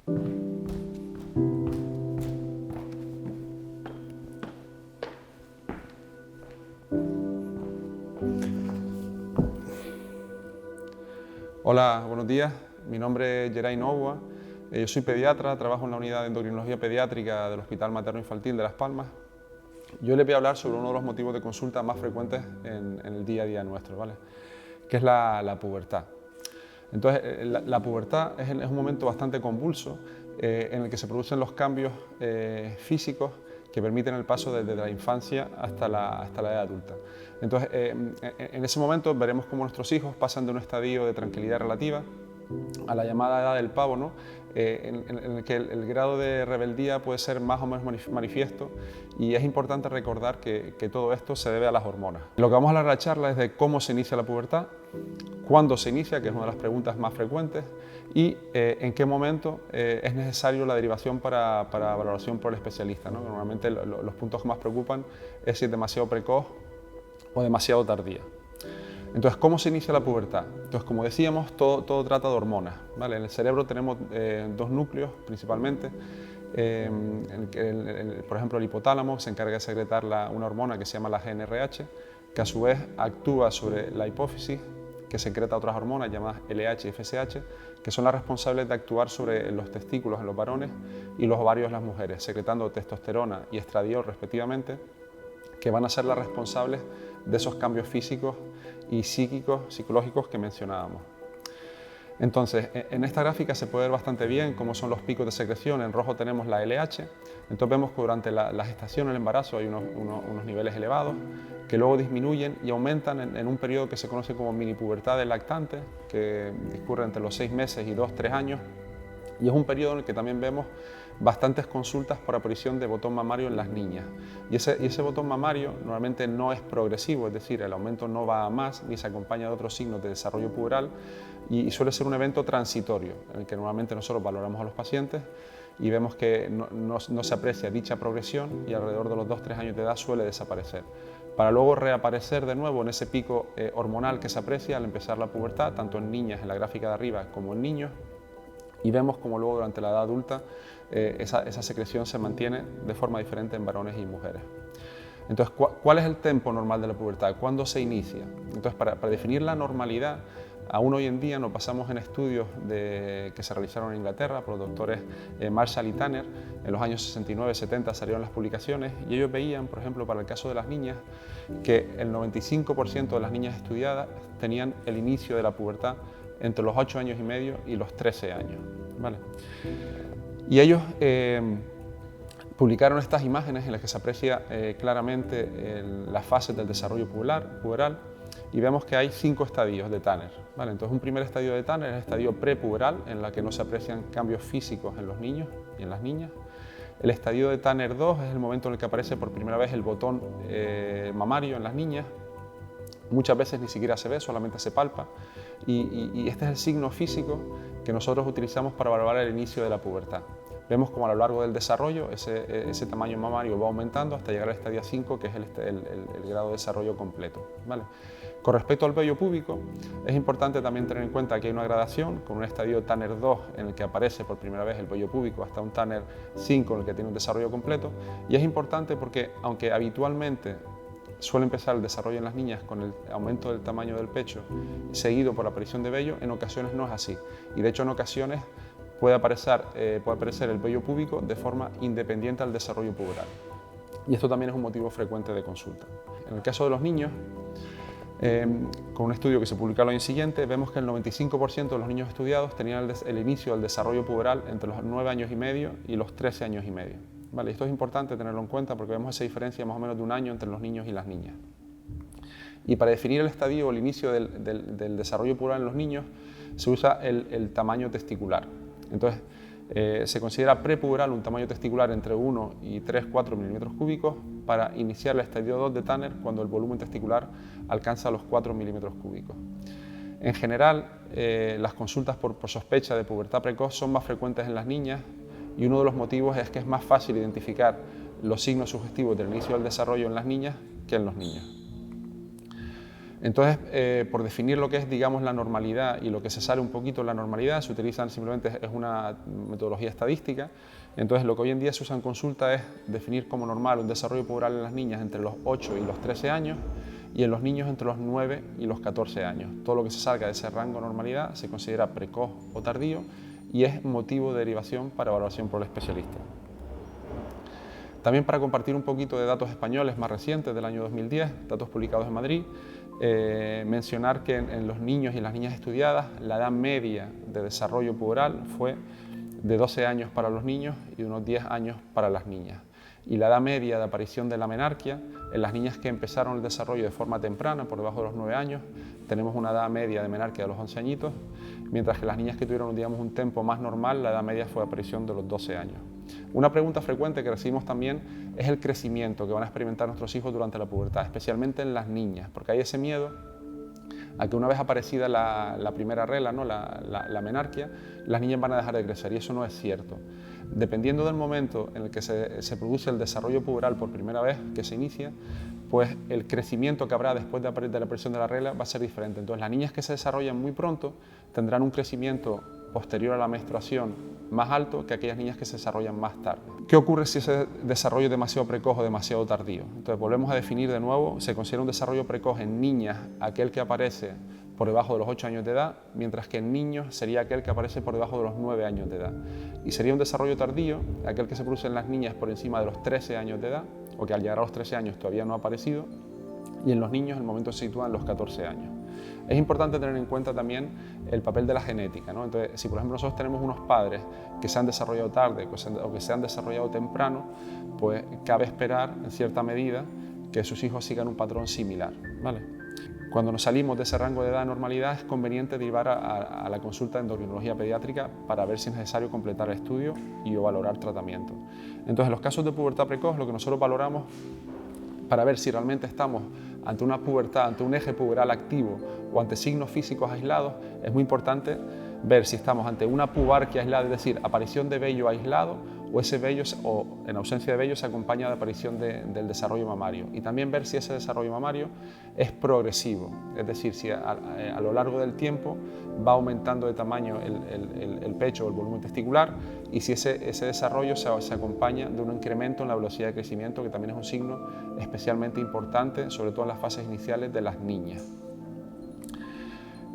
Hola, buenos días. Mi nombre es Geray Novoa. Yo soy pediatra, trabajo en la unidad de endocrinología pediátrica del Hospital Materno Infantil de Las Palmas. Yo les voy a hablar sobre uno de los motivos de consulta más frecuentes en el día a día nuestro, ¿vale? Que es la pubertad. Entonces, la pubertad es un momento bastante convulso en el que se producen los cambios físicos que permiten el paso desde la infancia hasta la edad adulta. Entonces, en ese momento veremos cómo nuestros hijos pasan de un estadio de tranquilidad relativa a la llamada edad del pavo, ¿no? En el que el grado de rebeldía puede ser más o menos manifiesto, y es importante recordar que todo esto se debe a las hormonas. Lo que vamos a hablar en la charla es de cómo se inicia la pubertad, cuándo se inicia, que es una de las preguntas más frecuentes, y en qué momento es necesario la derivación para valoración por el especialista, ¿no? Normalmente los puntos que más preocupan es si es demasiado precoz o demasiado tardía. Entonces, ¿cómo se inicia la pubertad? Entonces, como decíamos, todo trata de hormonas, ¿vale? En el cerebro tenemos dos núcleos principalmente. Por ejemplo, el hipotálamo se encarga de secretar una hormona que se llama la GnRH, que a su vez actúa sobre la hipófisis, que secreta otras hormonas llamadas LH y FSH, que son las responsables de actuar sobre los testículos en los varones y los ovarios en las mujeres, secretando testosterona y estradiol respectivamente, que van a ser las responsables de esos cambios físicos y psicológicos que mencionábamos. Entonces, en esta gráfica se puede ver bastante bien cómo son los picos de secreción. En rojo tenemos la LH, entonces vemos que durante la gestación, el embarazo, hay unos niveles elevados que luego disminuyen y aumentan en un periodo que se conoce como mini pubertad del lactante, que discurre entre los 6 meses y 2-3 años, y es un periodo en el que también vemos bastantes consultas por aparición de botón mamario en las niñas. Y ese botón mamario normalmente no es progresivo, es decir, el aumento no va a más ni se acompaña de otros signos de desarrollo puberal, y suele ser un evento transitorio en el que normalmente nosotros valoramos a los pacientes y vemos que no se aprecia dicha progresión, y alrededor de los 2-3 años de edad suele desaparecer, para luego reaparecer de nuevo en ese pico hormonal que se aprecia al empezar la pubertad, tanto en niñas en la gráfica de arriba como en niños. Y vemos como luego durante la edad adulta esa secreción se mantiene de forma diferente en varones y mujeres. Entonces, ¿cuál es el tiempo normal de la pubertad? ¿Cuándo se inicia? Entonces, para definir la normalidad, aún hoy en día nos basamos en estudios que se realizaron en Inglaterra por los doctores Marshall y Tanner. En los años 69-70 salieron las publicaciones, y ellos veían, por ejemplo, para el caso de las niñas, que el 95% de las niñas estudiadas tenían el inicio de la pubertad entre los 8 años y medio y los 13 años. ¿Vale? Y ellos publicaron estas imágenes en las que se aprecia claramente las fases del desarrollo puberal, y vemos que hay 5 estadios de Tanner. ¿Vale? Entonces, un primer estadio de Tanner es el estadio prepuberal, en la que no se aprecian cambios físicos en los niños y en las niñas. El estadio de Tanner 2 es el momento en el que aparece por primera vez el botón mamario en las niñas. Muchas veces ni siquiera se ve, solamente se palpa, y este es el signo físico que nosotros utilizamos para valorar el inicio de la pubertad. Vemos como a lo largo del desarrollo ese tamaño mamario va aumentando hasta llegar al estadio 5, que es el grado de desarrollo completo. ¿Vale? Con respecto al vello púbico, es importante también tener en cuenta que hay una gradación, con un estadio Tanner 2 en el que aparece por primera vez el vello púbico, hasta un Tanner 5 en el que tiene un desarrollo completo, y es importante porque, aunque habitualmente suele empezar el desarrollo en las niñas con el aumento del tamaño del pecho, seguido por la aparición de vello, en ocasiones no es así, y de hecho en ocasiones puede aparecer el vello púbico de forma independiente al desarrollo puberal. Y esto también es un motivo frecuente de consulta. En el caso de los niños, con un estudio que se publicó al año siguiente, vemos que el 95% de los niños estudiados tenían el inicio del desarrollo puberal entre los 9 años y medio y los 13 años y medio. ¿Vale? Esto es importante tenerlo en cuenta porque vemos esa diferencia más o menos de un año entre los niños y las niñas. Y para definir el estadio o el inicio del desarrollo puberal en los niños se usa el tamaño testicular. Entonces, se considera prepuberal un tamaño testicular entre 1 y 3-4 milímetros cúbicos para iniciar el estadio 2 de Tanner cuando el volumen testicular alcanza los 4 milímetros cúbicos. En general, las consultas por sospecha de pubertad precoz son más frecuentes en las niñas, y uno de los motivos es que es más fácil identificar los signos sugestivos del inicio del desarrollo en las niñas que en los niños. Entonces, por definir lo que es, digamos, la normalidad y lo que se sale un poquito de la normalidad, se utilizan simplemente, es una metodología estadística. Entonces, lo que hoy en día se usa en consulta es definir como normal un desarrollo puberal en las niñas entre los 8 y los 13 años y en los niños entre los 9 y los 14 años. Todo lo que se salga de ese rango de normalidad se considera precoz o tardío y es motivo de derivación para evaluación por el especialista. También para compartir un poquito de datos españoles más recientes del año 2010, datos publicados en Madrid, mencionar que en los niños y las niñas estudiadas la edad media de desarrollo puberal fue de 12 años para los niños y unos 10 años para las niñas. Y la edad media de aparición de la menarquia, en las niñas que empezaron el desarrollo de forma temprana, por debajo de los 9 años, tenemos una edad media de menarquia de los 11 añitos, mientras que las niñas que tuvieron, digamos, un tempo más normal, la edad media fue de aparición de los 12 años. Una pregunta frecuente que recibimos también es el crecimiento que van a experimentar nuestros hijos durante la pubertad, especialmente en las niñas, porque hay ese miedo a que una vez aparecida la primera regla, ¿no? la menarquia, las niñas van a dejar de crecer, y eso no es cierto. Dependiendo del momento en el que se produce el desarrollo puberal por primera vez que se inicia, pues el crecimiento que habrá después de la aparición de la regla va a ser diferente. Entonces, las niñas que se desarrollan muy pronto tendrán un crecimiento posterior a la menstruación más alto que aquellas niñas que se desarrollan más tarde. ¿Qué ocurre si ese desarrollo es demasiado precoz o demasiado tardío? Entonces, volvemos a definir de nuevo, se considera un desarrollo precoz en niñas aquel que aparece por debajo de los 8 años de edad, mientras que en niños sería aquel que aparece por debajo de los 9 años de edad. Y sería un desarrollo tardío aquel que se produce en las niñas por encima de los 13 años de edad, o que al llegar a los 13 años todavía no ha aparecido, y en los niños el momento se sitúa en los 14 años. Es importante tener en cuenta también el papel de la genética, ¿no? Entonces, si por ejemplo nosotros tenemos unos padres que se han desarrollado tarde o que se han desarrollado temprano, pues cabe esperar en cierta medida que sus hijos sigan un patrón similar, ¿vale? Cuando nos salimos de ese rango de edad de normalidad, es conveniente derivar a la consulta de endocrinología pediátrica para ver si es necesario completar el estudio y o valorar tratamiento. Entonces, en los casos de pubertad precoz, lo que nosotros valoramos para ver si realmente estamos ante una pubertad, ante un eje puberal activo o ante signos físicos aislados, es muy importante ver si estamos ante una pubarquia aislada, es decir, aparición de vello aislado, o ese vello, o en ausencia de vello, se acompaña de aparición del desarrollo mamario. Y también ver si ese desarrollo mamario es progresivo, es decir, si a lo largo del tiempo va aumentando de tamaño el pecho o el volumen testicular, y si ese desarrollo se acompaña de un incremento en la velocidad de crecimiento, que también es un signo especialmente importante, sobre todo en las fases iniciales de las niñas.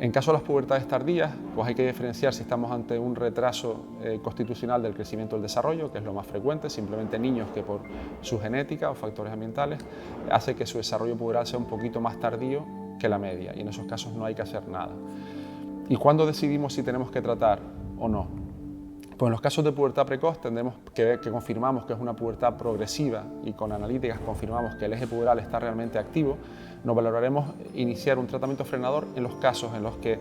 En caso de las pubertades tardías, pues hay que diferenciar si estamos ante un retraso constitucional del crecimiento del desarrollo, que es lo más frecuente, simplemente niños que por su genética o factores ambientales hace que su desarrollo puberal sea un poquito más tardío que la media, y en esos casos no hay que hacer nada. ¿Y cuándo decidimos si tenemos que tratar o no? Pues en los casos de pubertad precoz tendremos que confirmamos que es una pubertad progresiva y con analíticas confirmamos que el eje puberal está realmente activo, nos valoraremos iniciar un tratamiento frenador en los casos en los que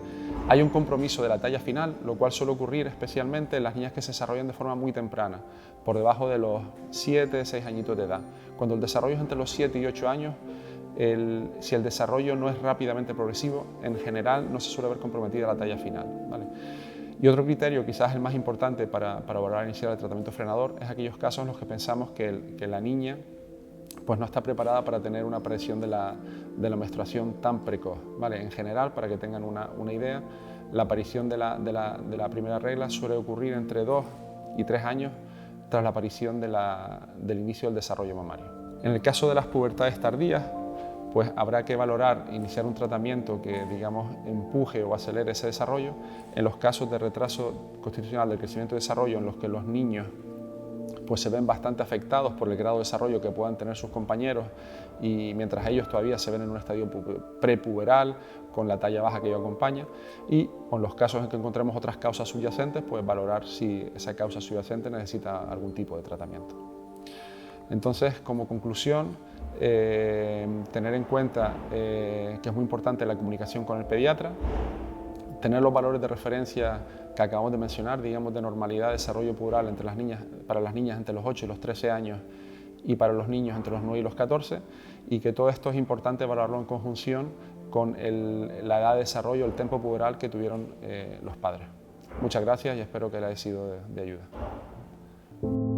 hay un compromiso de la talla final, lo cual suele ocurrir especialmente en las niñas que se desarrollan de forma muy temprana, por debajo de los 7, 6 añitos de edad. Cuando el desarrollo es entre los 7 y 8 años, si el desarrollo no es rápidamente progresivo, en general no se suele ver comprometida la talla final, ¿vale? Y otro criterio, quizás el más importante para valorar iniciar el tratamiento frenador, es aquellos casos en los que pensamos que la niña pues no está preparada para tener una aparición de la menstruación tan precoz, ¿vale? En general, para que tengan una idea, la aparición de la primera regla suele ocurrir entre 2 y 3 años tras la aparición del inicio del desarrollo mamario. En el caso de las pubertades tardías, pues habrá que valorar iniciar un tratamiento que, digamos, empuje o acelere ese desarrollo. En los casos de retraso constitucional del crecimiento y desarrollo, en los que los niños pues se ven bastante afectados por el grado de desarrollo que puedan tener sus compañeros, y mientras ellos todavía se ven en un estadio prepuberal con la talla baja que ello acompaña, y con los casos en que encontremos otras causas subyacentes, pues valorar si esa causa subyacente necesita algún tipo de tratamiento. Entonces, como conclusión, tener en cuenta que es muy importante la comunicación con el pediatra, tener los valores de referencia que acabamos de mencionar, digamos, de normalidad de desarrollo puberal para las niñas entre los 8 y los 13 años y para los niños entre los 9 y los 14, y que todo esto es importante valorarlo en conjunción con la edad de desarrollo, el tempo puberal que tuvieron los padres. Muchas gracias y espero que les haya sido de ayuda.